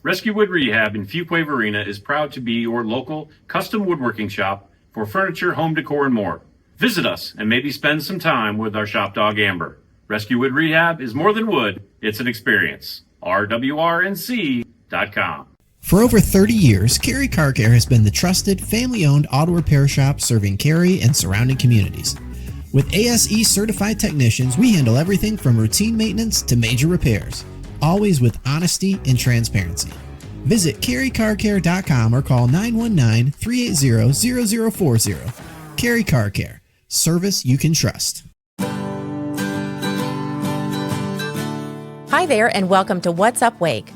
Rescue Wood Rehab in Fuquay Varina is proud to be your local custom woodworking shop for furniture, home decor, and more. Visit us and maybe spend some time with our shop dog Amber. Rescue Wood Rehab is more than wood, it's an experience. rwrnc.com. For over 30 years, Cary Car Care has been the trusted, family-owned auto repair shop serving Cary and surrounding communities. With ASE certified technicians, we handle everything from routine maintenance to major repairs, always with honesty and transparency. Visit carycarcare.com or call 919-380-0040. Cary Car Care, service you can trust. Hi there, and welcome to What's Up Wake.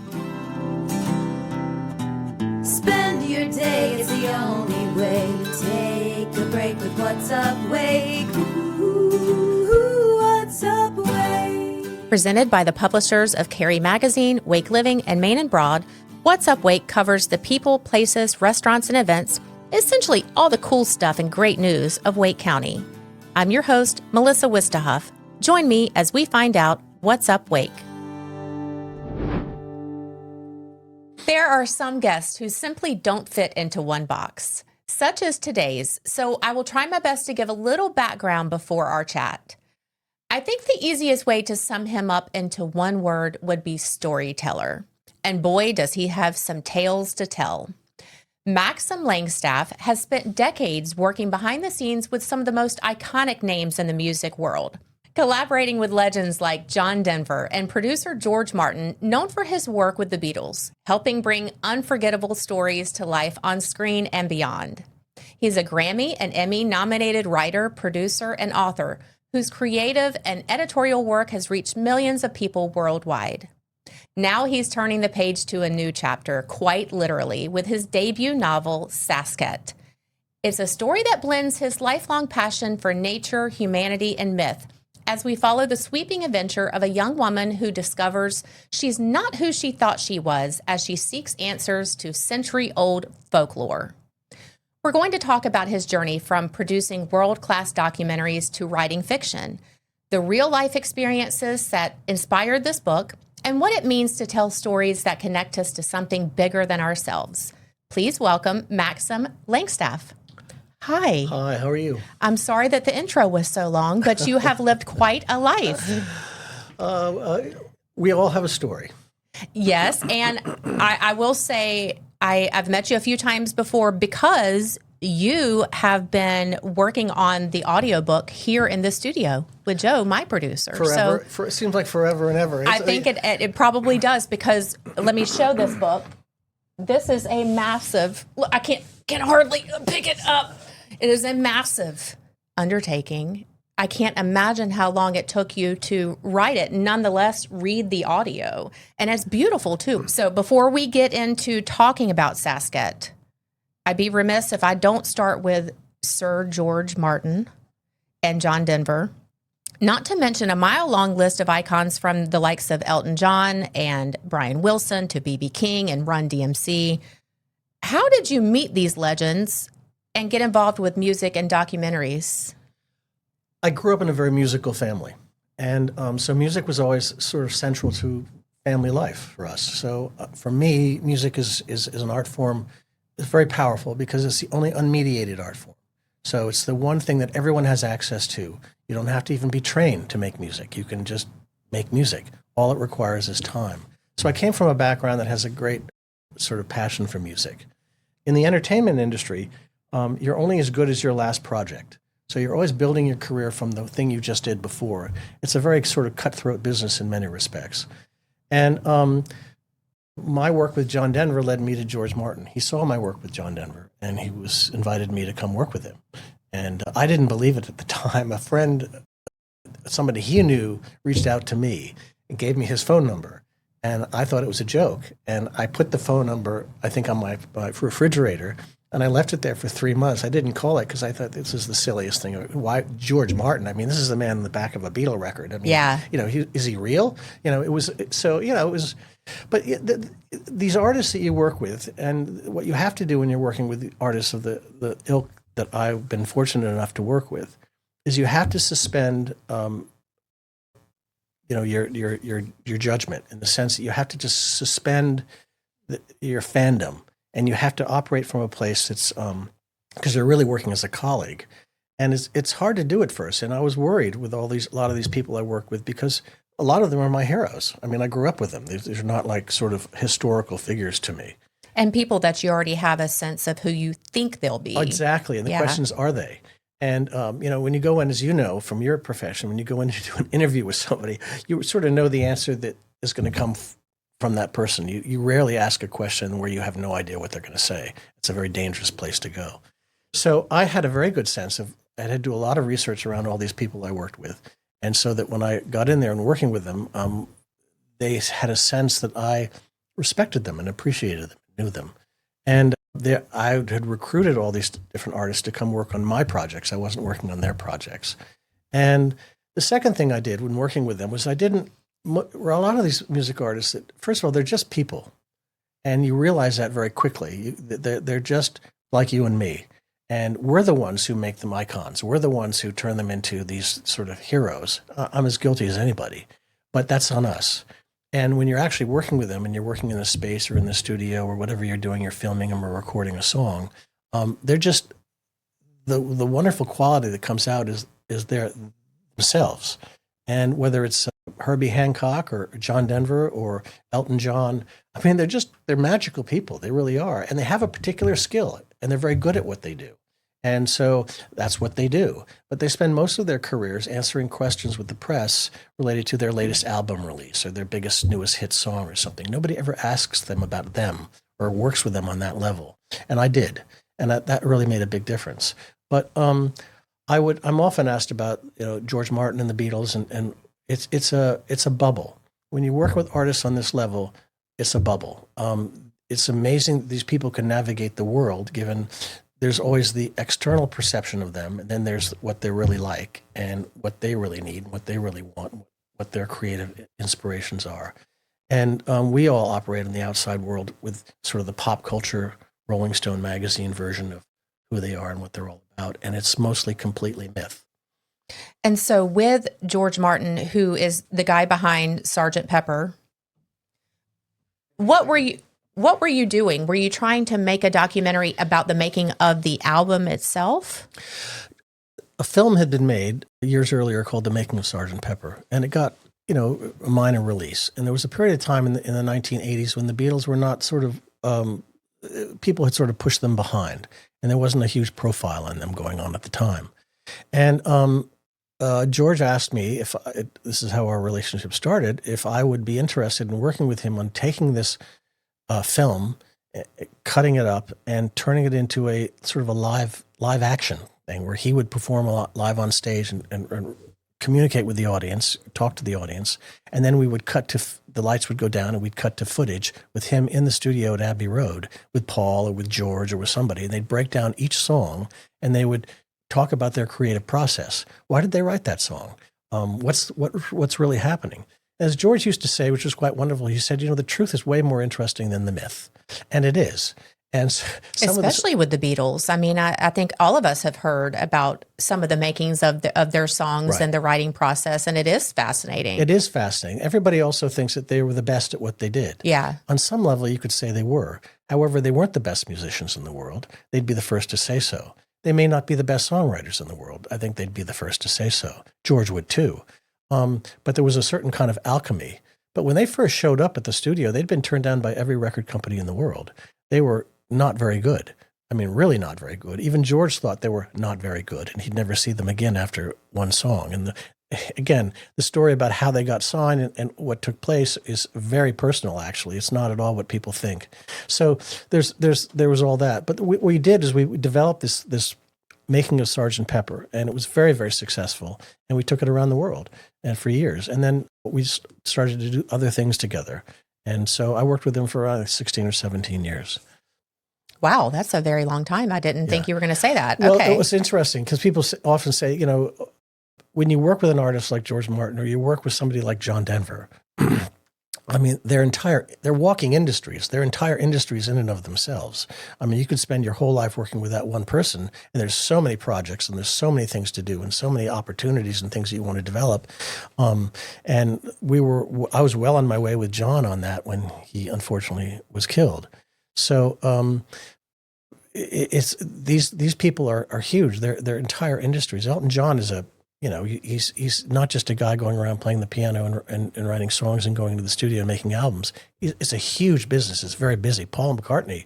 Spend your day is the only way to take a break with What's Up Wake. Ooh, What's Up Wake. Presented by the publishers of Cary Magazine, Wake Living, and Maine and Broad, What's Up Wake covers the people, places, restaurants, and events, essentially all the cool stuff and great news of Wake County. I'm your host, Melissa Wistahuff. Join me as we find out what's up Wake. There are some guests who simply don't fit into one box, such as today's, so I will try my best to give a little background before our chat. I think the easiest way to sum him up into one word would be storyteller. And boy, does he have some tales to tell. Maxim Langstaff has spent decades working behind the scenes with some of the most iconic names in the music world, collaborating with legends like John Denver and producer George Martin, known for his work with the Beatles, helping bring unforgettable stories to life on screen and beyond. He's a Grammy and Emmy-nominated writer, producer, and author whose creative and editorial work has reached millions of people worldwide. Now he's turning the page to a new chapter, quite literally, with his debut novel, Sasq'et. It's a story that blends his lifelong passion for nature, humanity, and myth, as we follow the sweeping adventure of a young woman who discovers she's not who she thought she was as she seeks answers to century-old folklore. We're going to talk about his journey from producing world-class documentaries to writing fiction, the real-life experiences that inspired this book, and what it means to tell stories that connect us to something bigger than ourselves. Please welcome Maxim Langstaff. Hi. Hi, how are you? I'm sorry that the intro was so long, but you have lived quite a life. We all have a story. Yes, and I will say I've met you a few times before because you have been working on the audiobook here in the studio with Joe, my producer. Forever. It seems like forever and ever. I think it probably does, because let me show this book. This is a massive, I can hardly pick it up. It is a massive undertaking. I can't imagine how long it took you to write it. Nonetheless, read the audio. And it's beautiful, too. So before we get into talking about Sasq'et, I'd be remiss if I don't start with Sir George Martin and John Denver, not to mention a mile-long list of icons from the likes of Elton John and Brian Wilson to B.B. King and Run DMC. How did you meet these legends and get involved with music and documentaries? I grew up in a very musical family. And so music was always sort of central to family life for us. So for me, music is an art form. It's very powerful because it's the only unmediated art form. So it's the one thing that everyone has access to. You don't have to even be trained to make music. You can just make music. All it requires is time. So I came from a background that has a great sort of passion for music. In the entertainment industry, you're only as good as your last project. So you're always building your career from the thing you just did before. It's a very sort of cutthroat business in many respects. And my work with John Denver led me to George Martin. He saw my work with John Denver, and he invited me to come work with him. And I didn't believe it at the time. A friend, somebody he knew, reached out to me and gave me his phone number. And I thought it was a joke. And I put the phone number, I think, on my refrigerator, and I left it there for 3 months. I didn't call it because I thought this is the silliest thing. Why George Martin? I mean, this is the man in the back of a Beatle record. I mean, yeah. Is he real? It was so. It was. But these artists that you work with, and what you have to do when you're working with the artists of the ilk that I've been fortunate enough to work with, is you have to suspend, your judgment, in the sense that you have to just suspend your fandom, and you have to operate from a place that's because you're really working as a colleague, and it's hard to do at first. And I was worried with a lot of these people I work with because a lot of them are my heroes. I mean, I grew up with them. They're not like sort of historical figures to me. And people that you already have a sense of who you think they'll be. Exactly. And the question is, are they? And, when you go in, as you know, from your profession, when you go in to do an interview with somebody, you sort of know the answer that is going to come from that person. You rarely ask a question where you have no idea what they're going to say. It's a very dangerous place to go. So I had a very good sense of, I had to do a lot of research around all these people I worked with. And so that when I got in there and working with them, they had a sense that I respected them and appreciated them, knew them. And I had recruited all these different artists to come work on my projects. I wasn't working on their projects. And the second thing I did when working with them was a lot of these music artists that, first of all, they're just people. And you realize that very quickly. They're just like you and me. And we're the ones who make them icons. We're the ones who turn them into these sort of heroes. I'm as guilty as anybody, but that's on us. And when you're actually working with them and you're working in a space or in the studio or whatever you're doing, you're filming them or recording a song, they're just, the wonderful quality that comes out is their themselves. And whether it's Herbie Hancock or John Denver or Elton John, I mean, they're magical people. They really are. And they have a particular skill and they're very good at what they do. And so that's what they do. But they spend most of their careers answering questions with the press related to their latest album release or their biggest, newest hit song or something. Nobody ever asks them about them or works with them on that level. And I did. And that really made a big difference. But I'm often asked about, George Martin and the Beatles, and it's a bubble. When you work with artists on this level, it's a bubble. It's amazing that these people can navigate the world, given there's always the external perception of them, and then there's what they're really like and what they really need, what they really want, what their creative inspirations are. And we all operate in the outside world with sort of the pop culture Rolling Stone magazine version of who they are and what they're all about, and it's mostly completely myth. And so with George Martin, who is the guy behind Sgt. Pepper, what were you doing? Were you trying to make a documentary about the making of the album itself? A film had been made years earlier called The Making of Sgt. Pepper, and it got, a minor release. And there was a period of time in the 1980s when the Beatles were not sort of, people had sort of pushed them behind, and there wasn't a huge profile on them going on at the time. And George asked me this is how our relationship started, if I would be interested in working with him on taking this film, cutting it up and turning it into a sort of a live action thing where he would perform a lot live on stage and communicate with the audience, talk to the audience, and then we would cut to the lights would go down and we'd cut to footage with him in the studio at Abbey Road with Paul or with George or with somebody, and they'd break down each song and they would talk about their creative process. Why did they write that song? What's really happening? As George used to say, which was quite wonderful, he said, the truth is way more interesting than the myth. And it is. And especially with the Beatles. I mean, I think all of us have heard about some of the makings of their songs Right. and the writing process, and it is fascinating. It is fascinating. Everybody also thinks that they were the best at what they did. Yeah. On some level, you could say they were. However, they weren't the best musicians in the world. They'd be the first to say so. They may not be the best songwriters in the world. I think they'd be the first to say so. George would too. But there was a certain kind of alchemy. But when they first showed up at the studio, they'd been turned down by every record company in the world. They were not very good. I mean, really not very good. Even George thought they were not very good, and he'd never see them again after one song. And again, the story about how they got signed and what took place is very personal, actually. It's not at all what people think. So there was all that. But what we did is we developed this Making of Sgt. Pepper, and it was very, very successful. And we took it around the world and for years. And then we started to do other things together. And so I worked with them for around 16 or 17 years. Wow, that's a very long time. I didn't think you were going to say that. Well, Okay. it was interesting because people often say, when you work with an artist like George Martin or you work with somebody like John Denver, I mean, they're walking industries. They're entire industries in and of themselves. I mean, you could spend your whole life working with that one person, and there's so many projects, and there's so many things to do, and so many opportunities and things that you want to develop. And I was well on my way with John on that when he unfortunately was killed. So it's these people are huge. They're entire industries. Elton John is he's not just a guy going around playing the piano and writing songs and going to the studio and making albums. It's a huge business. It's very busy. Paul McCartney,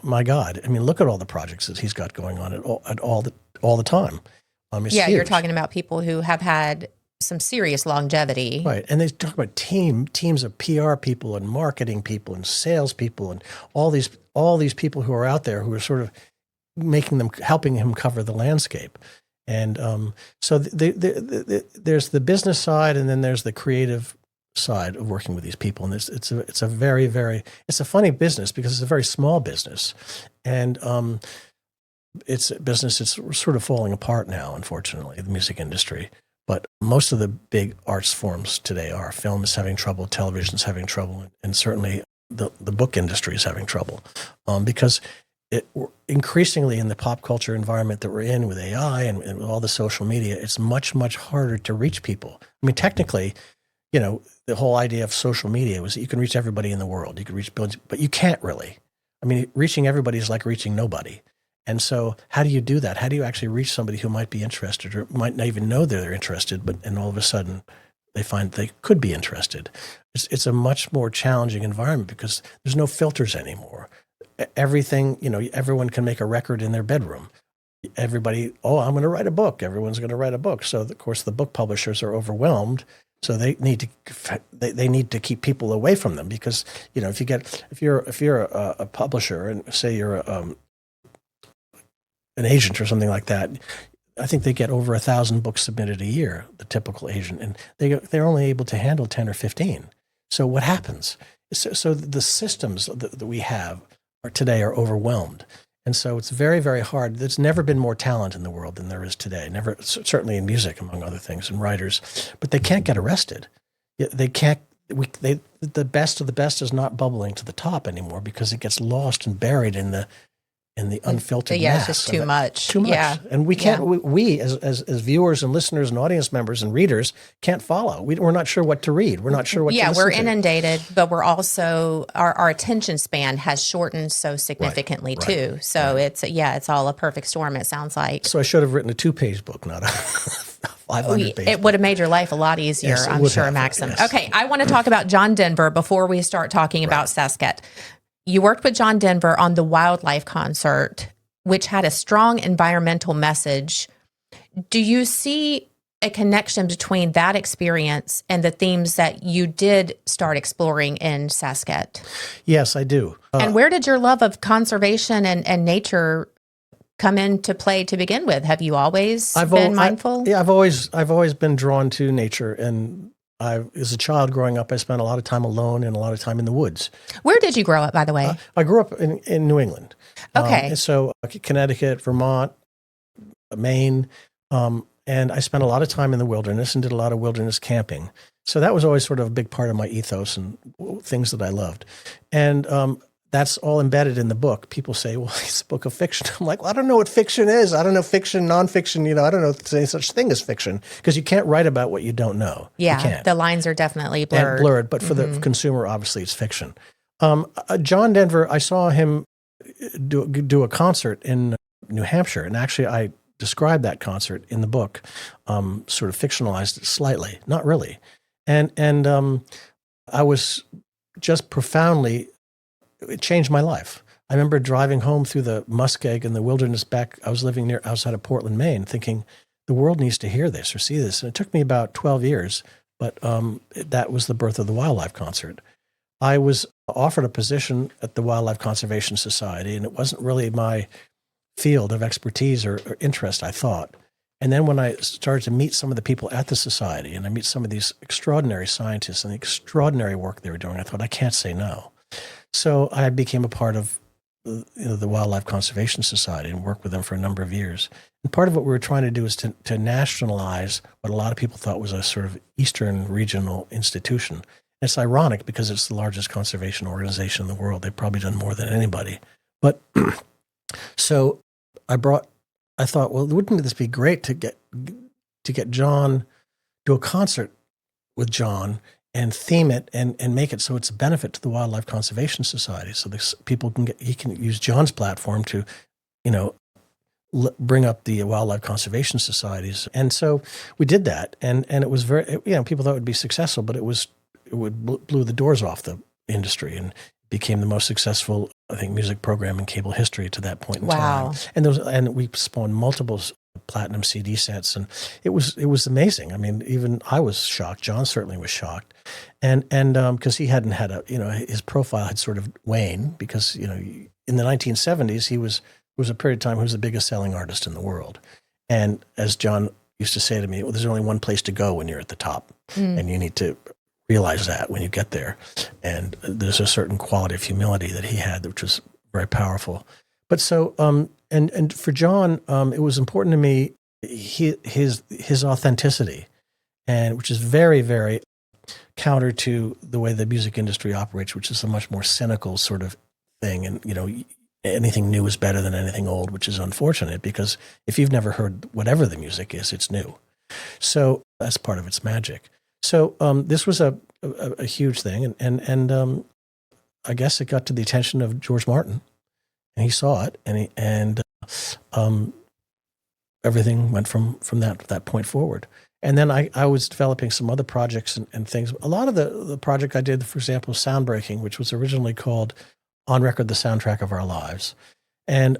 my God, I mean, look at all the projects that he's got going on at all the time. It's yeah, huge. you're talking about people who have had some serious longevity. Right. And they talk about teams of PR people and marketing people and sales people and all these people who are out there who are sort of helping him cover the landscape. And so there's the business side, and then there's the creative side of working with these people. And it's a very, very, it's a funny business because it's a very small business. And it's a business that's sort of falling apart now, unfortunately, the music industry. But most of the big arts forms today are. Film is having trouble, television's having trouble, and certainly the book industry is having trouble because increasingly in the pop culture environment that we're in with AI and with all the social media, it's much, much harder to reach people. I mean, technically, the whole idea of social media was that you can reach everybody in the world. You can reach billions, but you can't really. I mean, reaching everybody is like reaching nobody. And so how do you do that? How do you actually reach somebody who might be interested or might not even know they're interested, and all of a sudden they find they could be interested? It's a much more challenging environment because there's no filters anymore. Everything, everyone can make a record in their bedroom. Everybody, I'm going to write a book. Everyone's going to write a book. So, of course, the book publishers are overwhelmed. So they need to keep people away from them because, if you're a publisher and say you're an agent or something like that, I think they get over 1,000 books submitted a year, the typical agent, and they're only able to handle 10 or 15. So what happens? So the systems that we have today are overwhelmed. And so it's very, very hard. There's never been more talent in the world than there is today. Never, certainly in music, among other things, and writers. But they can't get arrested. They can't. The best of the best is not bubbling to the top anymore because it gets lost and buried in the unfiltered mass. It's just too much. Too much. Yeah. And we can't. Yeah. We as viewers and listeners and audience members and readers can't follow. We're not sure what to read. We're not sure what to listen to. Yeah, we're inundated, but we're also our attention span has shortened so significantly too. So it's all a perfect storm, it sounds like. So I should have written a 2-page book, not a 500-page It would have made your life a lot easier, yes, I'm sure, Maxim. Yes. Okay, I want to talk about John Denver before we start talking about Sasq'et. You worked with John Denver on the Wildlife Concert, which had a strong environmental message. Do you see a connection between that experience and the themes that you did start exploring in Sasq'et? Yes, I do. And where did your love of conservation and nature come into play to begin with? Have you always been mindful? I've always been drawn to nature, and as a child growing up, I spent a lot of time alone and a lot of time in the woods. Where did you grow up, by the way? I grew up in New England. Okay. So Connecticut, Vermont, Maine, and I spent a lot of time in the wilderness and did a lot of wilderness camping. So that was always sort of a big part of my ethos and things that I loved. And that's all embedded in the book. People say, well, it's a book of fiction. I'm like, well, I don't know what fiction is. I don't know fiction, nonfiction. I don't know if there's any such thing as fiction because you can't write about what you don't know. Yeah, the lines are definitely blurred. But for the consumer, obviously, it's fiction. John Denver, I saw him do a concert in New Hampshire. And actually, I described that concert in the book, sort of fictionalized it slightly, not really. And I was just profoundly... It changed my life. I remember driving home through the muskeg and the wilderness back. I was living outside of Portland, Maine, thinking the world needs to hear this or see this. And it took me about 12 years, but that was the birth of the Wildlife Concert. I was offered a position at the Wildlife Conservation Society, and it wasn't really my field of expertise or interest, I thought. And then when I started to meet some of the people at the society, and I meet some of these extraordinary scientists and the extraordinary work they were doing, I thought, I can't say no. So I became a part of the Wildlife Conservation Society and worked with them for a number of years. And part of what we were trying to do is to nationalize what a lot of people thought was a sort of Eastern regional institution It's ironic because it's the largest conservation organization in the world. They've probably done more than anybody. But so I thought, well, wouldn't this be great to get John, do a concert with John and theme it and make it so it's a benefit to the Wildlife Conservation Society. So people he can use John's platform to, bring up the wildlife conservation societies. And so we did that. And it was people thought it would be successful, but it blew the doors off the industry and became the most successful, I think, music program in cable history to that point in time. And we spawned multiple platinum CD sets, and it was amazing. I mean, even I was shocked. John certainly was shocked, and because he hadn't had his profile had sort of waned because in the 1970s there was a period of time he was the biggest selling artist in the world, and as John used to say to me, well, there's only one place to go when you're at the top, and you need to realize that when you get there. And there's a certain quality of humility that he had, which was very powerful. But so, and for John, it was important to me, his authenticity, and which is very, very counter to the way the music industry operates, which is a much more cynical sort of thing. And, anything new is better than anything old, which is unfortunate because if you've never heard whatever the music is, it's new. So that's part of its magic. So this was a huge thing, and I guess it got to the attention of George Martin, and he saw it, and everything went from that point forward. And then I was developing some other projects and things. A lot of the project I did, for example, Soundbreaking, which was originally called On Record: The Soundtrack of Our Lives, and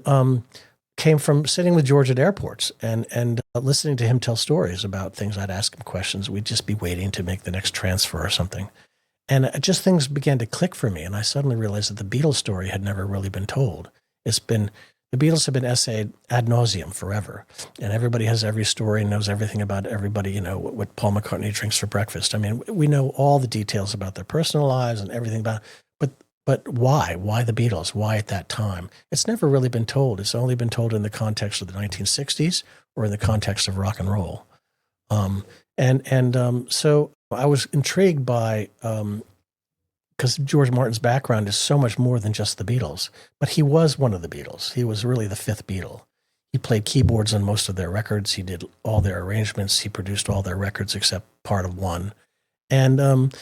came from sitting with George at airports and listening to him tell stories about things. I'd ask him questions. We'd just be waiting to make the next transfer or something. And just things began to click for me. And I suddenly realized that the Beatles story had never really been told. The Beatles have been essayed ad nauseum forever. And everybody has every story and knows everything about everybody, what Paul McCartney drinks for breakfast. I mean, we know all the details about their personal lives and everything about it. But why? Why the Beatles? Why at that time? It's never really been told. It's only been told in the context of the 1960s or in the context of rock and roll. So I was intrigued by, because George Martin's background is so much more than just the Beatles, but he was one of the Beatles. He was really the fifth Beatle. He played keyboards on most of their records. He did all their arrangements. He produced all their records except part of one. And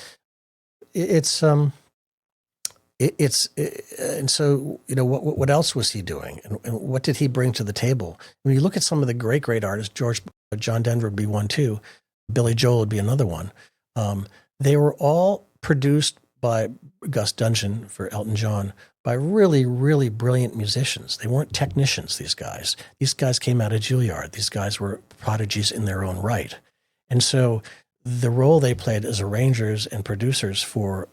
and so, what else was he doing? And what did he bring to the table? When you look at some of the great artists, John Denver would be one too. Billy Joel would be another one. They were all produced by Gus Dudgeon for Elton John by really, really brilliant musicians. They weren't technicians, these guys. These guys came out of Juilliard. These guys were prodigies in their own right. And so the role they played as arrangers and producers for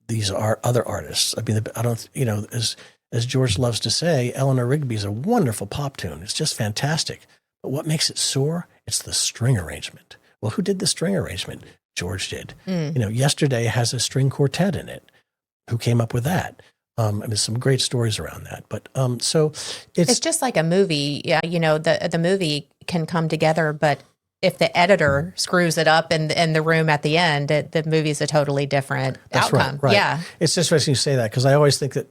these are other artists. I mean, as George loves to say, Eleanor Rigby's a wonderful pop tune. It's just fantastic. But what makes it soar? It's the string arrangement. Well, who did the string arrangement? George did. Yesterday has a string quartet in it. Who came up with that? There's some great stories around that. But so it's just like a movie. Yeah, the movie can come together, but if the editor screws it up in the room at the end, the movie's a totally different outcome. Right. Yeah. It's interesting you say that because I always think that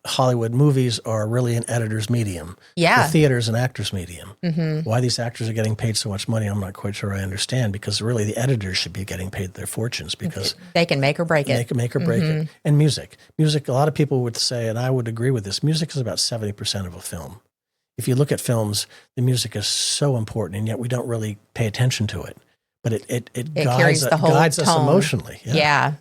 Hollywood movies are really an editor's medium. Yeah. The theater's an actor's medium. Mm-hmm. Why these actors are getting paid so much money, I'm not quite sure I understand, because really the editors should be getting paid their fortunes because they can make or break it. Make or break it. And music, a lot of people would say, and I would agree with this, music is about 70% of a film. If you look at films, the music is so important, and yet we don't really pay attention to it. But it guides us emotionally. Yeah.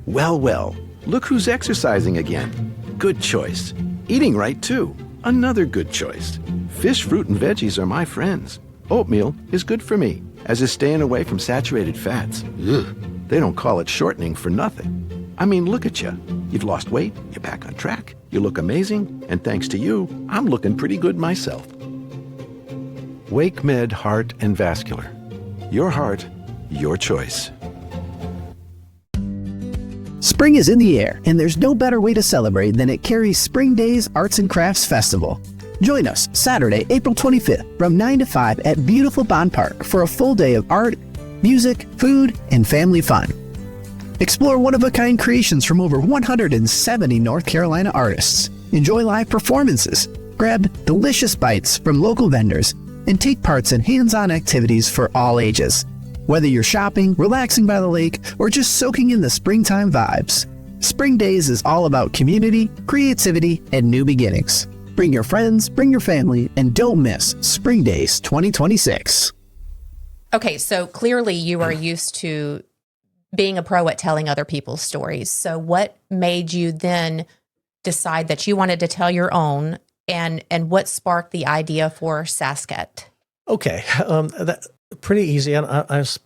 Well, look who's exercising again. Good choice. Eating right, too. Another good choice. Fish, fruit, and veggies are my friends. Oatmeal is good for me, as is staying away from saturated fats. Ugh. They don't call it shortening for nothing. I mean, look at you. You've lost weight, you're back on track, you look amazing, and thanks to you, I'm looking pretty good myself. WakeMed Heart and Vascular. Your heart, your choice. Spring is in the air, and there's no better way to celebrate than at Cary's Spring Days Arts and Crafts Festival. Join us Saturday, April 25th from 9 to 5 at beautiful Bond Park for a full day of art, music, food, and family fun. Explore one-of-a-kind creations from over 170 North Carolina artists. Enjoy live performances. Grab delicious bites from local vendors and take parts in hands-on activities for all ages. Whether you're shopping, relaxing by the lake, or just soaking in the springtime vibes, Spring Days is all about community, creativity, and new beginnings. Bring your friends, bring your family, and don't miss Spring Days 2026. Okay, so clearly you are used to being a pro at telling other people's stories. So what made you then decide that you wanted to tell your own, and what sparked the idea for Sasq'et? Okay, that pretty easy. And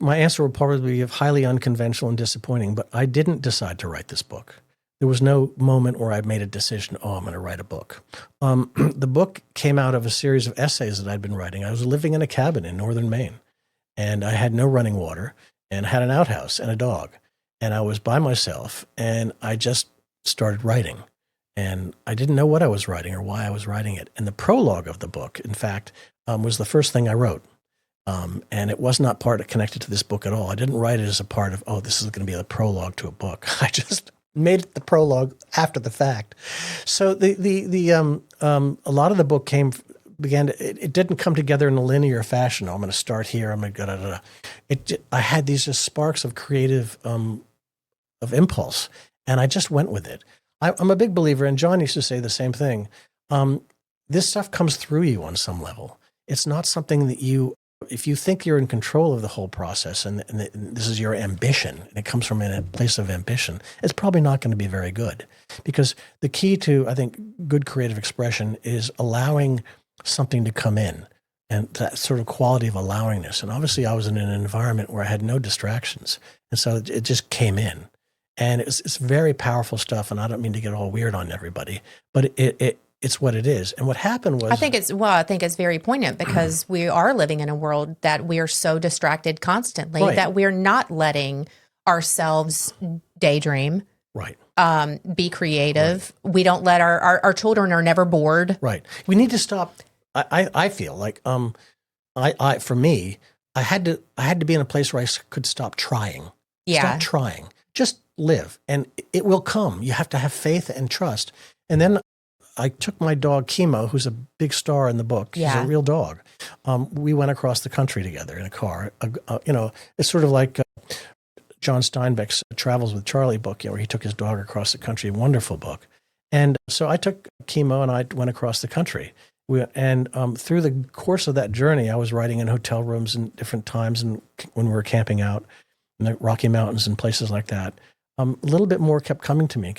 my answer will probably be highly unconventional and disappointing, but I didn't decide to write this book. There was no moment where I made a decision, I'm going to write a book. The book came out of a series of essays that I'd been writing. I was living in a cabin in northern Maine, and I had no running water, and had an outhouse and a dog. And I was by myself, and I just started writing. And I didn't know what I was writing or why I was writing it. And the prologue of the book, in fact, was the first thing I wrote. And it was not connected to this book at all. I didn't write it as a part of, this is going to be a prologue to a book. I just made it the prologue after the fact. So a lot of the book it didn't come together in a linear fashion. I'm going to start here. I'm going to go. I had these just sparks of creative, of impulse, and I just went with it. I'm a big believer, and John used to say the same thing. This stuff comes through you on some level. It's not something that if you think you're in control of the whole process and this is your ambition, and it comes from a place of ambition, it's probably not going to be very good. Because the key to, I think, good creative expression is allowing something to come in, and that sort of quality of allowingness. And obviously I was in an environment where I had no distractions. And so it just came in. And it's very powerful stuff. And I don't mean to get all weird on everybody, but it's what it is. And what happened was, I think it's very poignant, because we are living in a world that we are so distracted constantly, right, that we're not letting ourselves daydream, right, be creative. Right. We don't let our children are never bored. Right. We need to stop. I feel like, for me, I had to be in a place where I could stop trying. Yeah. Stop trying. Just live, and it will come. You have to have faith and trust. And then I took my dog Kemo, who's a big star in the book. Yeah. He's a real dog. We went across the country together in a car. It's sort of like John Steinbeck's Travels with Charlie book, where he took his dog across the country. Wonderful book. And so I took Kemo and I went across the country. Through the course of that journey, I was writing in hotel rooms in different times, and when we were camping out in the Rocky Mountains and places like that, a little bit more kept coming to me.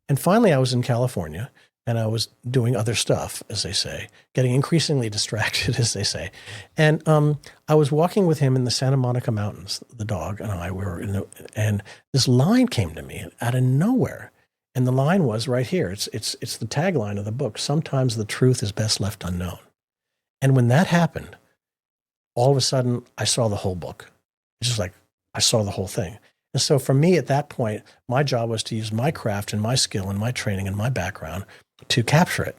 And finally, I was in California, and I was doing other stuff, as they say, getting increasingly distracted, as they say. And I was walking with him in the Santa Monica Mountains. The dog and I were and this line came to me out of nowhere. And the line was right here. It's the tagline of the book. Sometimes the truth is best left unknown. And when that happened, all of a sudden, I saw the whole book. It's just like I saw the whole thing. And so for me at that point, my job was to use my craft and my skill and my training and my background to capture it.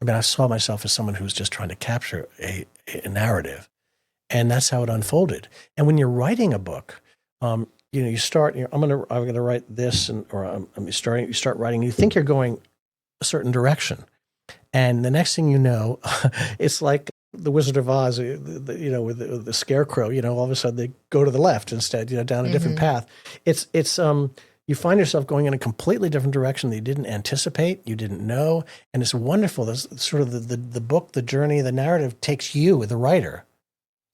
I mean, I saw myself as someone who was just trying to capture a narrative. And that's how it unfolded. And when you're writing a book, you start, I'm going to write this, you start writing, you think you're going a certain direction. And the next thing you know, it's like the Wizard of Oz, with the scarecrow, all of a sudden they go to the left instead, down a different path. It's you find yourself going in a completely different direction that you didn't anticipate, you didn't know. And it's wonderful. That's sort of the book, the journey, the narrative takes you, the writer,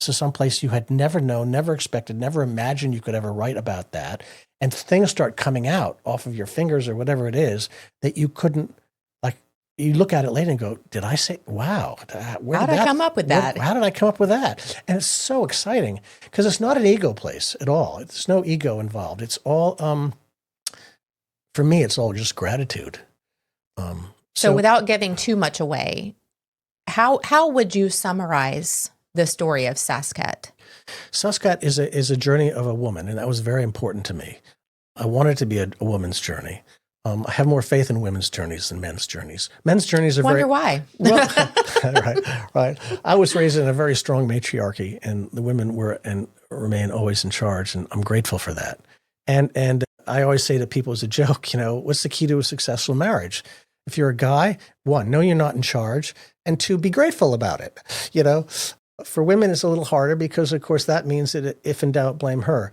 to someplace you had never known, never expected, never imagined you could ever write about that. And things start coming out off of your fingers or whatever it is that you couldn't, you look at it later and go, did I say, wow, how did I come up with that? How did I come up with that? And it's so exciting because it's not an ego place at all. There's no ego involved. It's all, for me, it's all just gratitude. So without giving too much away, how would you summarize the story of Sasq'et? Sasq'et is a journey of a woman, and that was very important to me. I wanted it to be a woman's journey. I have more faith in women's journeys than men's journeys. Men's journeys are Wonder why? Well, right. I was raised in a very strong matriarchy, and the women were and remain always in charge, and I'm grateful for that. And I always say to people as a joke, what's the key to a successful marriage? If you're a guy, one, know you're not in charge, and two, be grateful about it. For women, it's a little harder because, of course, that means that if in doubt, blame her.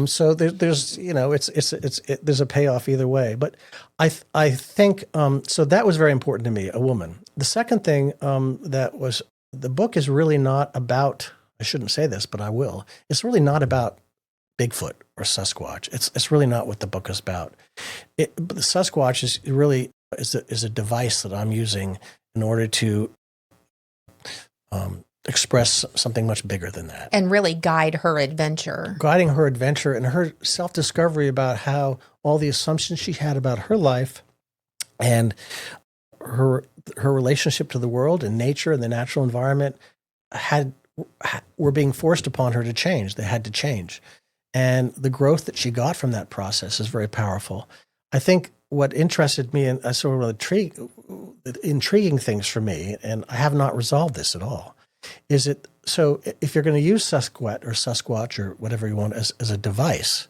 So there's there's a payoff either way. But I think so. That was very important to me, a woman. The second thing the book is really not about. I shouldn't say this, but I will. It's really not about Bigfoot or Sasquatch. It's really not what the book is about. But the Sasquatch is really is a device that I'm using in order to express something much bigger than that. And really guide her adventure. Guiding her adventure and her self-discovery about how all the assumptions she had about her life and her relationship to the world and nature and the natural environment were being forced upon her to change. They had to change. And the growth that she got from that process is very powerful. I think what interested me and sort of intriguing things for me, and I have not resolved this at all, is it so if you're going to use Sasq'et or Sasquatch or whatever you want as a device,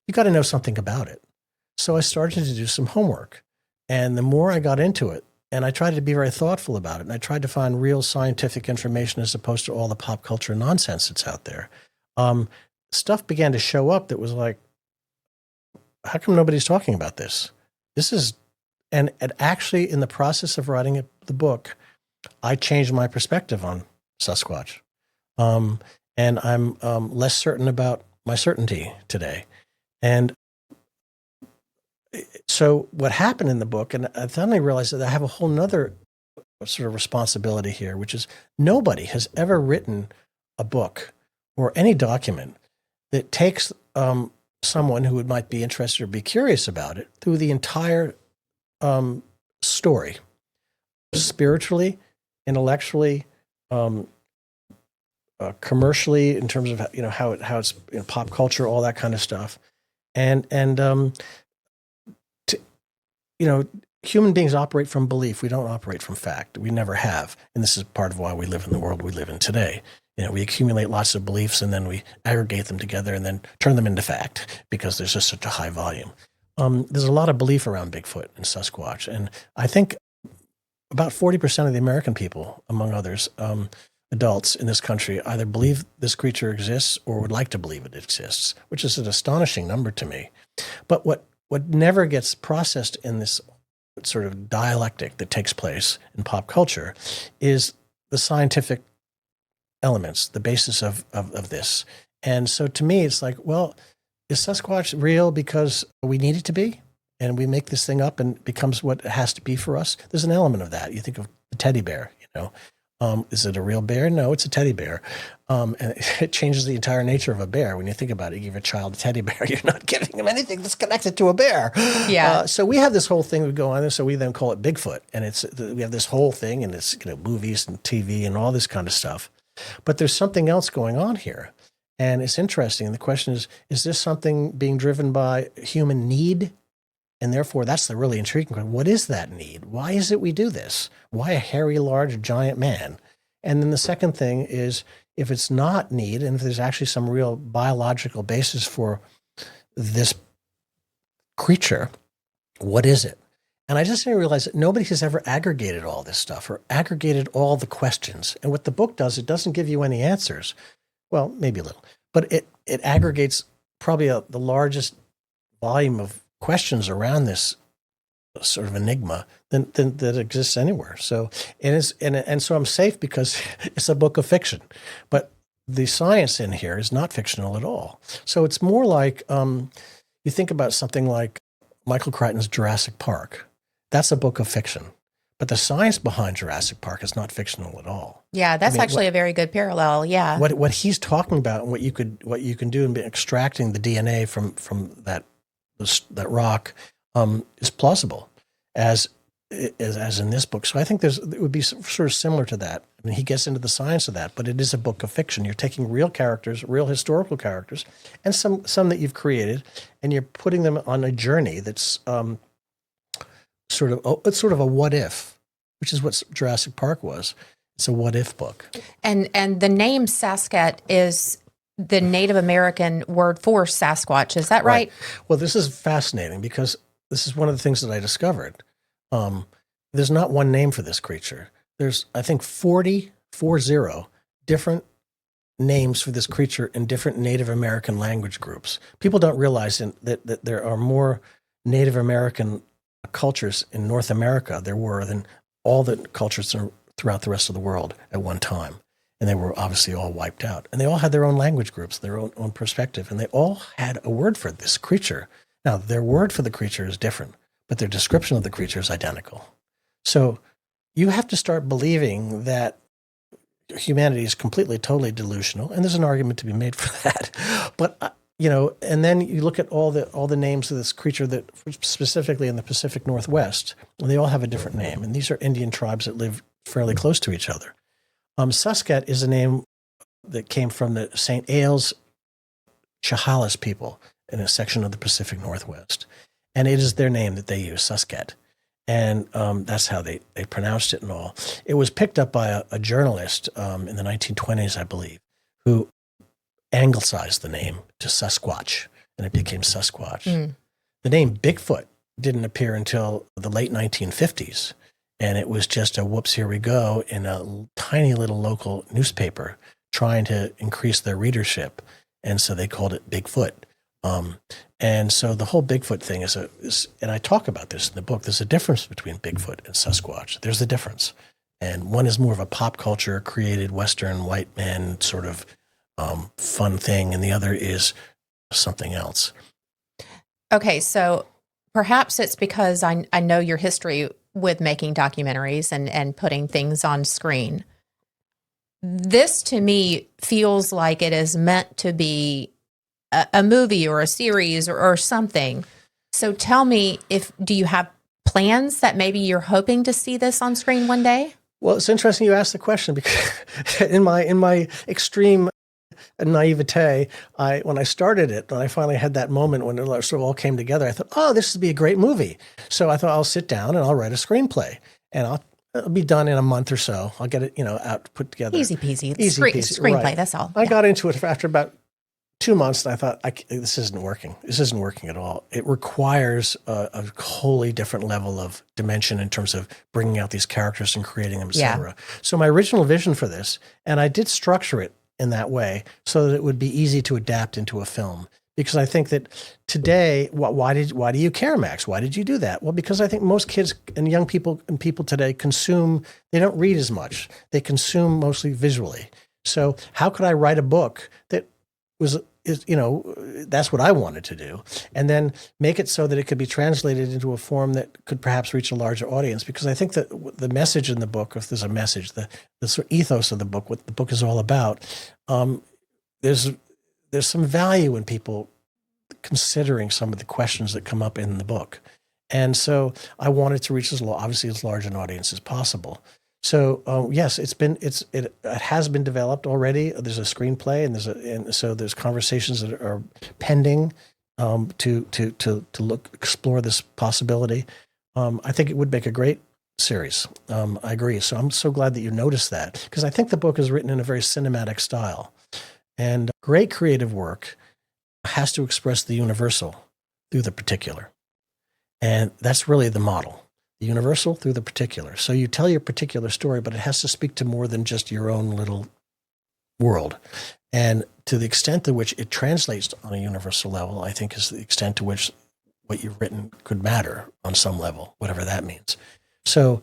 you got to know something about it. So I started to do some homework. And the more I got into it, and I tried to be very thoughtful about it, and I tried to find real scientific information as opposed to all the pop culture nonsense that's out there, stuff began to show up that was like, how come nobody's talking about this? And actually in the process of writing the book, I changed my perspective on Sasquatch. And I'm less certain about my certainty today. And so what happened in the book, and I suddenly realized that I have a whole nother sort of responsibility here, which is nobody has ever written a book or any document that takes someone who might be interested or be curious about it through the entire story, spiritually, intellectually, commercially, in terms of how it's pop culture, all that kind of stuff, and human beings operate from belief. We don't operate from fact. We never have, and this is part of why we live in the world we live in today. We accumulate lots of beliefs and then we aggregate them together and then turn them into fact because there's just such a high volume. There's a lot of belief around Bigfoot and Sasquatch, and I think about 40% of the American people, among others, adults in this country, either believe this creature exists or would like to believe it exists, which is an astonishing number to me. But what never gets processed in this sort of dialectic that takes place in pop culture is the scientific elements, the basis of this. And so to me, it's like, well, is Sasquatch real because we need it to be? And we make this thing up and it becomes what it has to be for us? There's an element of that. You think of the teddy bear, is it a real bear? No, it's a teddy bear. And it changes the entire nature of a bear. When you think about it, you give a child a teddy bear, you're not giving him anything that's connected to a bear. Yeah. So we have this whole thing that go on there. So we then call it Bigfoot. And we have this whole thing and it's, movies and TV and all this kind of stuff. But there's something else going on here. And it's interesting. The question is this something being driven by human need? And therefore, that's the really intriguing question. What is that need? Why is it we do this? Why a hairy, large, giant man? And then the second thing is, if it's not need, and if there's actually some real biological basis for this creature, what is it? And I just didn't realize that nobody has ever aggregated all this stuff or aggregated all the questions. And what the book does, it doesn't give you any answers. Well, maybe a little, but it aggregates probably the largest volume of questions around this sort of enigma that exists anywhere. So and so I'm safe because it's a book of fiction, but the science in here is not fictional at all. So it's more like you think about something like Michael Crichton's Jurassic Park. That's a book of fiction, but the science behind Jurassic Park is not fictional at all. Yeah, that's actually a very good parallel. Yeah. What he's talking about and what you can do in extracting the DNA from that rock is plausible as in this book. So I think it would be sort of similar to that. I mean, he gets into the science of that, but it is a book of fiction. You're taking real characters, real historical characters, and some that you've created, and you're putting them on a journey that's sort of a what if, which is what Jurassic Park was. It's a what if book. And the name Sasq'et is the Native American word for Sasquatch. Is that right? Well, this is fascinating because this is one of the things that I discovered. There's not one name for this creature. There's, I think, 40 different names for this creature in different Native American language groups. People don't realize that there are more Native American cultures in North America there were than all the cultures throughout the rest of the world at one time. And they were obviously all wiped out. And they all had their own language groups, their own perspective. And they all had a word for this creature. Now, their word for the creature is different, but their description of the creature is identical. So you have to start believing that humanity is completely, totally delusional. And there's an argument to be made for that. But, and then you look at all the names of this creature that specifically in the Pacific Northwest, and they all have a different name. And these are Indian tribes that live fairly close to each other. Sasq'et is a name that came from the St. Ailes Chehalis people in a section of the Pacific Northwest. And it is their name that they use, Sasq'et. And that's how they pronounced it and all. It was picked up by a journalist in the 1920s, I believe, who anglicized the name to Sasquatch, and it became Sasquatch. The name Bigfoot didn't appear until the late 1950s. And it was just a whoops, here we go in a tiny little local newspaper trying to increase their readership. And so they called it Bigfoot. And so the whole Bigfoot thing is and I talk about this in the book, there's a difference between Bigfoot and Sasquatch. There's a difference. And one is more of a pop culture created Western white man sort of fun thing. And the other is something else. Okay. So perhaps it's because I know your history with making documentaries and putting things on screen. This to me feels like it is meant to be a movie or a series or something. So tell me, do you have plans that maybe you're hoping to see this on screen one day? Well, it's interesting you asked the question because in my extreme naivete, when I started it, when I finally had that moment when it sort of all came together, I thought, oh, this would be a great movie. So I thought I'll sit down and I'll write a screenplay, and it'll be done in a month or so. I'll get it, out put together. Easy peasy. Screenplay. Right. That's all. I got into it after about 2 months, and I thought, this isn't working. This isn't working at all. It requires a wholly different level of dimension in terms of bringing out these characters and creating them, et cetera. So my original vision for this, and I did structure it in that way so that it would be easy to adapt into a film. Because I think that today, why do you care, Max? Why did you do that? Well, because I think most kids and young people and people today they don't read as much. They consume mostly visually. So how could I write a book that that's what I wanted to do, and then make it so that it could be translated into a form that could perhaps reach a larger audience. Because I think that the message in the book, if there's a message, the sort of ethos of the book, what the book is all about, there's some value in people considering some of the questions that come up in the book. And so I wanted to reach as large an audience as possible. So yes, it has been developed already. There's a screenplay, and so there's conversations that are pending to explore this possibility. I think it would make a great series. I agree. So I'm so glad that you noticed that, because I think the book is written in a very cinematic style, and great creative work has to express the universal through the particular, and that's really the model. The universal through the particular. So you tell your particular story, but it has to speak to more than just your own little world. And to the extent to which it translates on a universal level, I think is the extent to which what you've written could matter on some level, whatever that means. So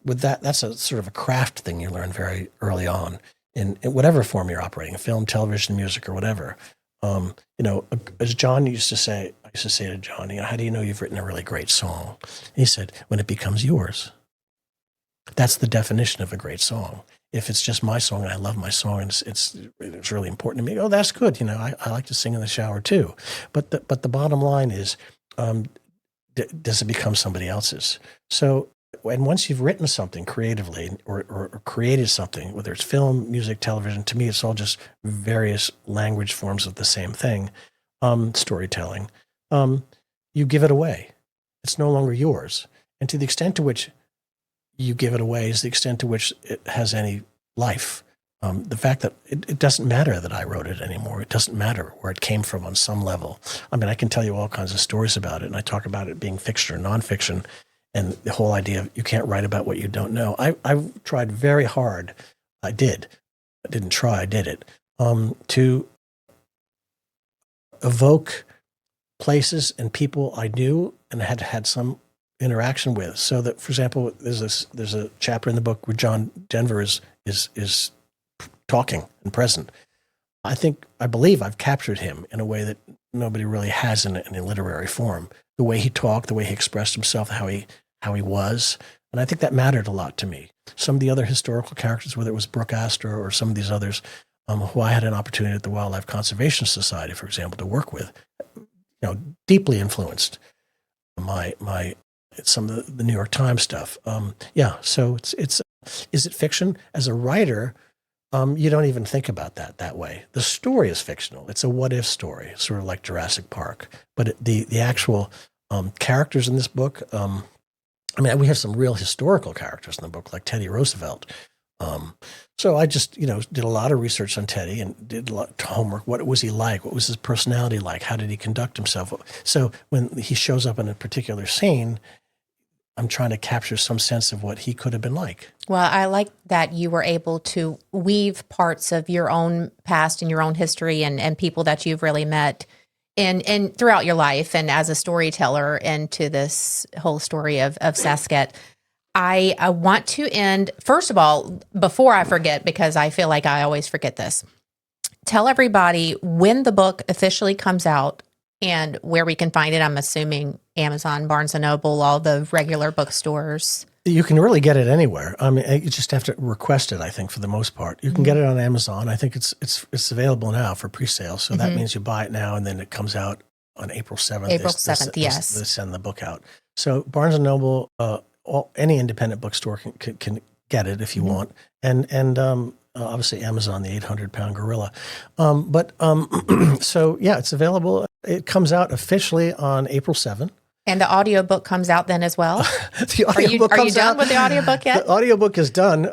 with that, that's a sort of a craft thing you learn very early on in whatever form you're operating, film, television, music, or whatever. As John used to say, I used to say to John, how do you know you've written a really great song? And he said, when it becomes yours. That's the definition of a great song. If it's just my song and I love my song and it's really important to me, oh, that's good. I like to sing in the shower too. But the bottom line is, does it become somebody else's? So, and once you've written something creatively or created something, whether it's film, music, television, to me, it's all just various language forms of the same thing, storytelling. You give it away. It's no longer yours. And to the extent to which you give it away is the extent to which it has any life. The fact that it doesn't matter that I wrote it anymore. It doesn't matter where it came from on some level. I mean, I can tell you all kinds of stories about it, and I talk about it being fiction or nonfiction, and the whole idea of you can't write about what you don't know. I've tried very hard. I did. I didn't try. I did it. To evoke places and people I knew and had some interaction with. So that, for example, there's a chapter in the book where John Denver is talking and present. I believe I've captured him in a way that nobody really has in a literary form. The way he talked, the way he expressed himself, how he was. And I think that mattered a lot to me. Some of the other historical characters, whether it was Brooke Astor or some of these others, who I had an opportunity at the Wildlife Conservation Society, for example, to work with, deeply influenced some of the New York Times stuff. So it's is it fiction? As a writer, you don't even think about that way. The story is fictional. It's a what-if story, sort of like Jurassic Park. But the actual characters in this book, we have some real historical characters in the book, like Teddy Roosevelt. So I just, did a lot of research on Teddy and did a lot of homework. What was he like? What was his personality like? How did he conduct himself? So when he shows up in a particular scene, I'm trying to capture some sense of what he could have been like. Well, I like that you were able to weave parts of your own past and your own history and people that you've really met and throughout your life and as a storyteller into this whole story of Sasq'et. I want to end, first of all, before I forget, because I feel like I always forget this, tell everybody when the book officially comes out and where we can find it. I'm assuming Amazon, Barnes & Noble, all the regular bookstores. You can really get it anywhere. I mean, you just have to request it, I think, for the most part. You can get it on Amazon. I think it's available now for pre-sale. So that means you buy it now, and then it comes out on April 7th. April 7th, yes. They send the book out. So Barnes & Noble, any independent bookstore can get it if you want. And obviously Amazon, the 800-pound gorilla. So, yeah, it's available. It comes out officially on April 7th. And the audiobook comes out then as well? Are you done with the audiobook yet? The audiobook is done.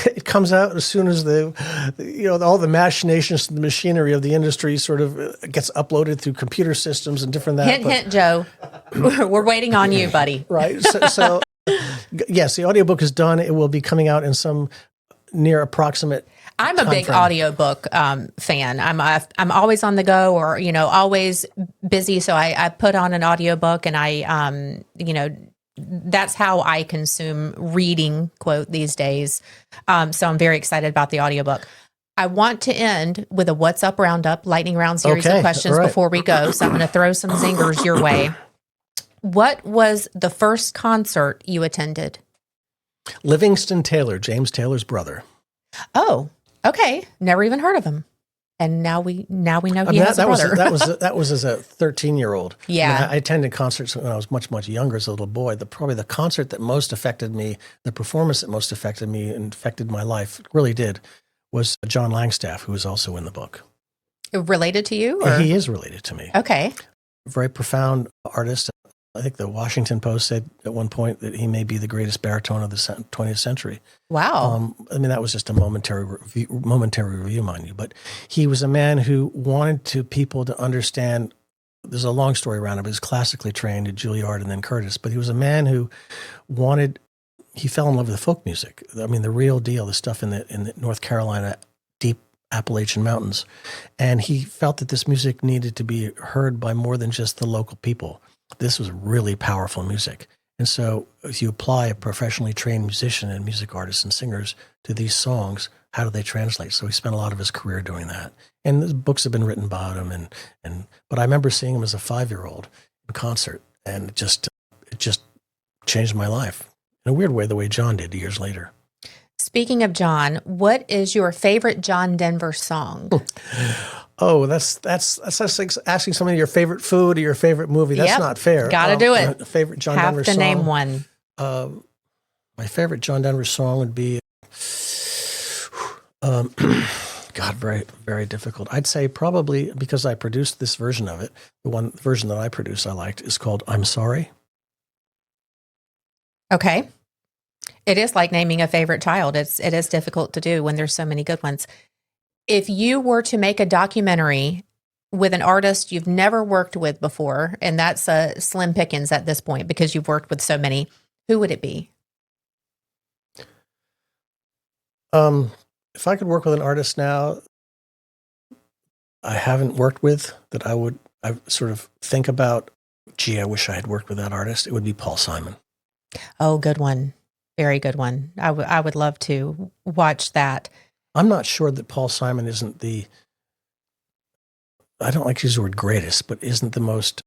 It comes out as soon as all the machinations and the machinery of the industry sort of gets uploaded through computer systems and different that. Hint, Joe. We're waiting on you, buddy. Right. So yes, the audiobook is done. It will be coming out in some near approximate I'm a big audiobook fan. I'm always on the go or, always busy. So I put on an audiobook and I, that's how I consume reading, quote, these days. So I'm very excited about the audiobook. I want to end with a What's Up Roundup, lightning round series of questions before we go. So I'm going to throw some zingers your way. What was the first concert you attended? Livingston Taylor, James Taylor's brother. Oh, okay. Never even heard of him. And now we know he has a brother. That was as a 13-year-old. Yeah. I attended concerts when I was much, much younger as a little boy. Probably the concert that most affected me, the performance that most affected me and affected my life, really did, was John Langstaff, who is also in the book. Related to you? Or? He is related to me. Okay. Very profound artist. I think the Washington Post said at one point that he may be the greatest baritone of the 20th century. Wow. That was just a momentary review, mind you. But he was a man who wanted people to understand. There's a long story around him. He was classically trained at Juilliard and then Curtis. But he was a man who he fell in love with folk music. I mean, the real deal, the stuff in the North Carolina deep Appalachian Mountains. And he felt that this music needed to be heard by more than just the local people. This was really powerful music. And so if you apply a professionally trained musician and music artists and singers to these songs, how do they translate? So he spent a lot of his career doing that. And the books have been written about him. But I remember seeing him as a 5-year-old in concert, and it just changed my life in a weird way, the way John did years later. Speaking of John, what is your favorite John Denver song? Oh, that's like asking somebody your favorite food or your favorite movie. That's not fair. Gotta do it. Favorite John Denver song. Have to name one. My favorite John Denver song would be, God, very, very difficult. I'd say probably, because I produced this version of it, the one version that I produced I liked is called I'm Sorry. Okay. It is like naming a favorite child. It is difficult to do when there's so many good ones. If you were to make a documentary with an artist you've never worked with before, and that's slim pickings at this point because you've worked with so many, who would it be? If I could work with an artist now I haven't worked with that I sort of think about, gee, I wish I had worked with that artist, it would be Paul Simon. Oh, good one. Very good one. I would love to watch that. I'm not sure that Paul Simon isn't I don't like to use the word greatest, but isn't the most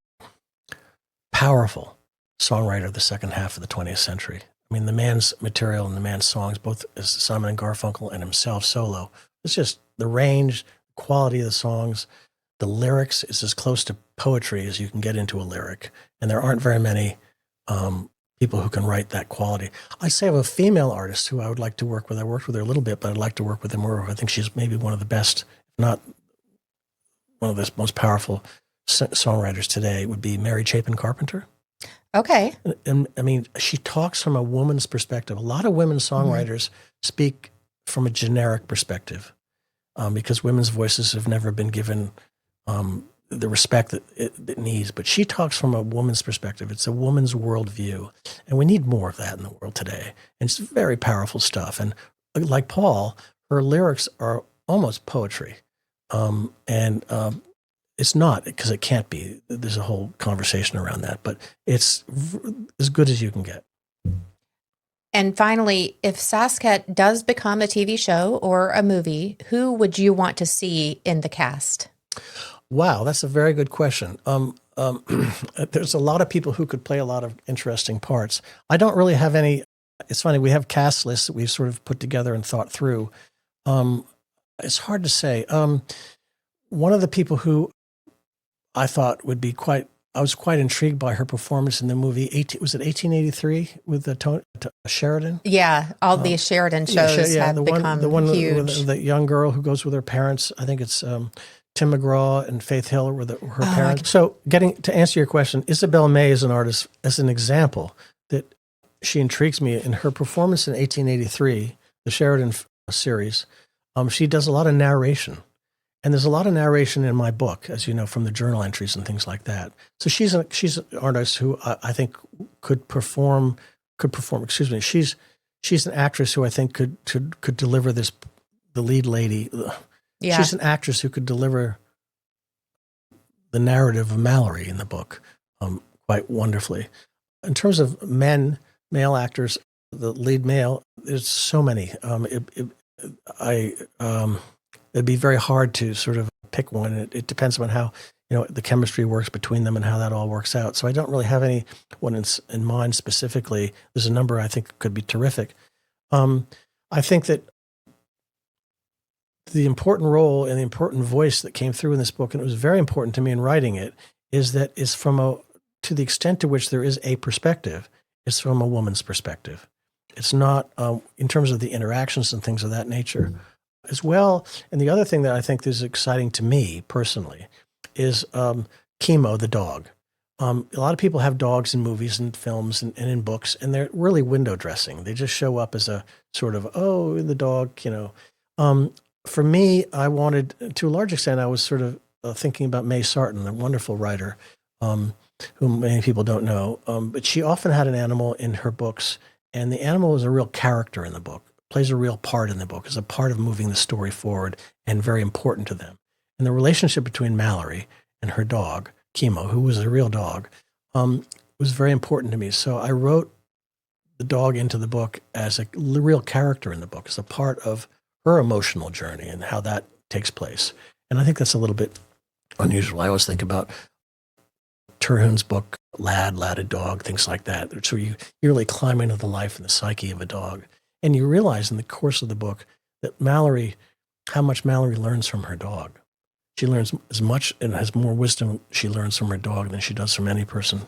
powerful songwriter of the second half of the 20th century. I mean, the man's material and the man's songs, both as Simon and Garfunkel and himself solo, it's just the range, quality of the songs, the lyrics is as close to poetry as you can get into a lyric. And there aren't very many people who can write that quality. I say I have a female artist who I would like to work with. I worked with her a little bit, but I'd like to work with her more. I think she's maybe one of the best, if not one of the most powerful songwriters today, would be Mary Chapin Carpenter. Okay. And I mean, she talks from a woman's perspective. A lot of women songwriters speak from a generic perspective because women's voices have never been given the respect that it needs. But she talks from a woman's perspective. It's a woman's worldview. And we need more of that in the world today. And it's very powerful stuff. And like Paul, her lyrics are almost poetry. It's not, because it can't be. There's a whole conversation around that. But it's as good as you can get. And finally, if Sasq'et does become a TV show or a movie, who would you want to see in the cast? Wow, that's a very good question. There's a lot of people who could play a lot of interesting parts. I don't really have any. It's funny, we have cast lists that we've sort of put together and thought through. It's hard to say. One of the people who I thought would be I was quite intrigued by her performance in the movie, was it 1883 with Sheridan? Yeah, all these Sheridan shows have become huge. The young girl who goes with her parents, I think it's Tim McGraw and Faith Hill were her parents. So to answer your question, Isabel May is an artist, as an example, that she intrigues me in her performance in 1883, the Sheridan series. She does a lot of narration. And there's a lot of narration in my book, as you know, from the journal entries and things like that. So she's an artist who I think could perform. Excuse me. She's an actress who I think could deliver the lead lady. Yeah. She's an actress who could deliver the narrative of Mallory in the book quite wonderfully. In terms of male actors, the lead male, there's so many. It'd be very hard to sort of pick one. It depends on how the chemistry works between them and how that all works out. So I don't really have anyone in mind specifically. There's a number I think could be terrific. I think that the important role and the important voice that came through in this book, and it was very important to me in writing it, is to the extent to which there is a perspective, it's from a woman's perspective. It's not in terms of the interactions and things of that nature. As well, and the other thing that I think is exciting to me personally is Kemo, the dog. A lot of people have dogs in movies and films and in books, and they're really window dressing. They just show up as a sort of, the dog, For me, I wanted, to a large extent, I was sort of thinking about May Sarton, a wonderful writer, whom many people don't know. But she often had an animal in her books, and the animal was a real character in the book. Plays a real part in the book, is a part of moving the story forward and very important to them. And the relationship between Mallory and her dog, Kemo, who was a real dog, was very important to me. So I wrote the dog into the book as a real character in the book, as a part of her emotional journey and how that takes place. And I think that's a little bit unusual. I always think about Terhun's book, Ladded Dog, things like that. So you really climb into the life and the psyche of a dog. And you realize in the course of the book that how much Mallory learns from her dog. She learns as much and has more wisdom she learns from her dog than she does from any person.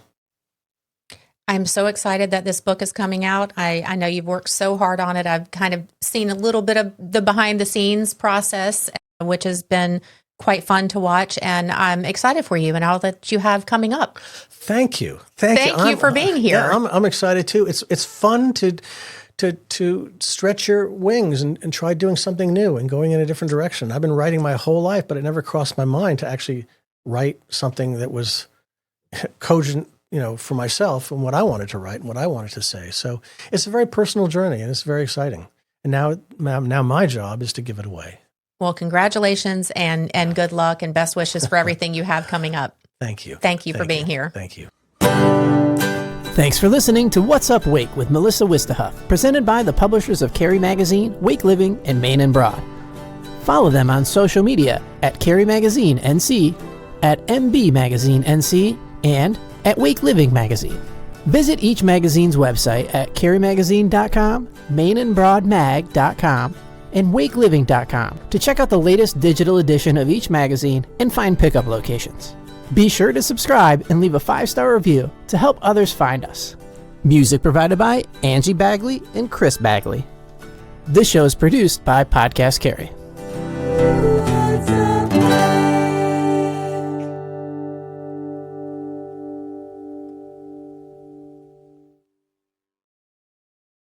I'm so excited that this book is coming out. I know you've worked so hard on it. I've kind of seen a little bit of the behind the scenes process, which has been quite fun to watch. And I'm excited for you and all that you have coming up. Thank you. Thank you for being here. Yeah, I'm excited too. It's fun to to stretch your wings and try doing something new and going in a different direction. I've been writing my whole life, but it never crossed my mind to actually write something that was cogent, for myself and what I wanted to write and what I wanted to say. So it's a very personal journey, and it's very exciting. And now my job is to give it away. Well, congratulations and good luck and best wishes for everything you have coming up. Thank you. Thank you for being here. Thank you. Thanks for listening to What's Up Wake with Melissa Wistahuff, presented by the publishers of Carey Magazine, Wake Living, and Maine and Broad. Follow them on social media at Carey Magazine NC, at MB Magazine NC, and at Wake Living Magazine. Visit each magazine's website at careymagazine.com, maineandbroadmag.com, and wakeliving.com to check out the latest digital edition of each magazine and find pickup locations. Be sure to subscribe and leave a 5-star review to help others find us. Music provided by Angie Bagley and Chris Bagley. This show is produced by Podcast Carey.